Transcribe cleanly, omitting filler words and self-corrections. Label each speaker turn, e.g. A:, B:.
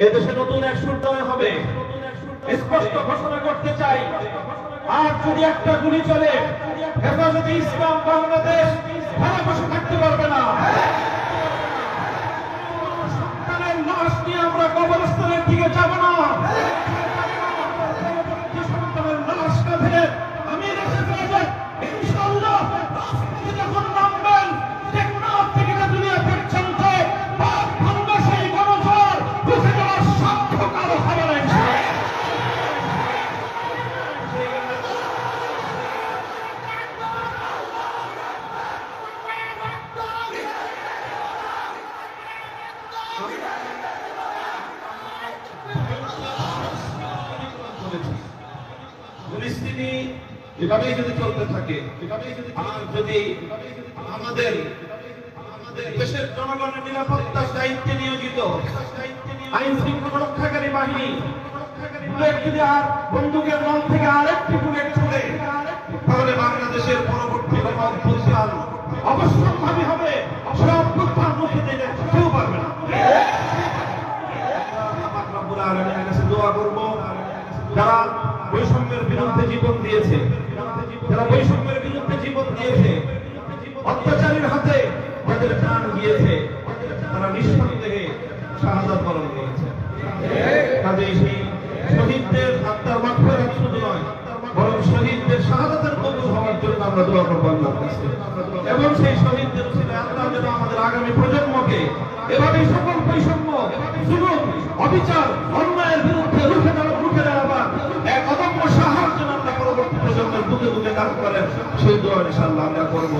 A: এদেশে নতুন এক সূর্যোদয় হবে, স্পষ্ট ঘোষণা করতে চাই। আর যদি একটা গুলি চলে, হেফাজতে ইসলাম বাংলাদেশ ঘরে বসে থাকতে পারবে না। সন্তানের লাশ নিয়ে আমরা কবরস্থানের দিকে যাব না। সন্তানের লাশ কাঁধে আমি রেখে ফেলে ইনশাআল্লাহ রাজপথে যখন নামবেন, টেকনাফ থেকে দুনিয়া পর্যন্ত পাক ভাঙ্গা সেই গণঝড় বুঝে যাওয়ার সার্থক আরো হবে না। পরিস্থিতি এভাবেই যদি চলতে থাকে, আর যদি আমাদের দেশের জনগণের নিরাপত্তার দায়িত্বে নিয়োজিত আইন শৃঙ্খলা রক্ষাকারী বাহিনী যদি আর বন্দুকের নল থেকে আরেকটি বুলেট ছুড়ে, তাহলে বাংলাদেশের পরবর্তী অভ্যুত্থান অবশ্যম্ভাবী হবে। সে অভ্যুত্থান রুখে দিতে কেউ পারবে না। রব্বুল আলামিনের কাছে দোয়া করব, যারা বৈষম্যের বিরুদ্ধে জীবন দিয়েছে, যারা বৈষম্যের বিরুদ্ধে জীবন দিয়েছে, অত্যাচারীর হাতে যাদের প্রাণ গিয়েছে, তারা নিঃসন্দেহে শাহাদাত বরণ করেছে। কাজেই সেই শহীদদের আত্মার মাগফিরাত শুধু নয়, বরং শহীদদের শাহাদাতের কবুল হওয়ার জন্য আমরা দোয়া করব আল্লাহর কাছে। এবং সেই শহীদদের উসিলায় আল্লাহ যেন আমাদের আগামী প্রজন্মকে এভাবেই সকল বৈষম্য, জুলুম, অবিচার, অন্যায়ের বিরুদ্ধে রুখে দাঁড়াবার এক অদম্য সাহস যেন আমরা পরবর্তী প্রজন্মের বুকে বুকে কাজ করেন, সেই দোয়া ইনশাআল্লাহ আমরা করব।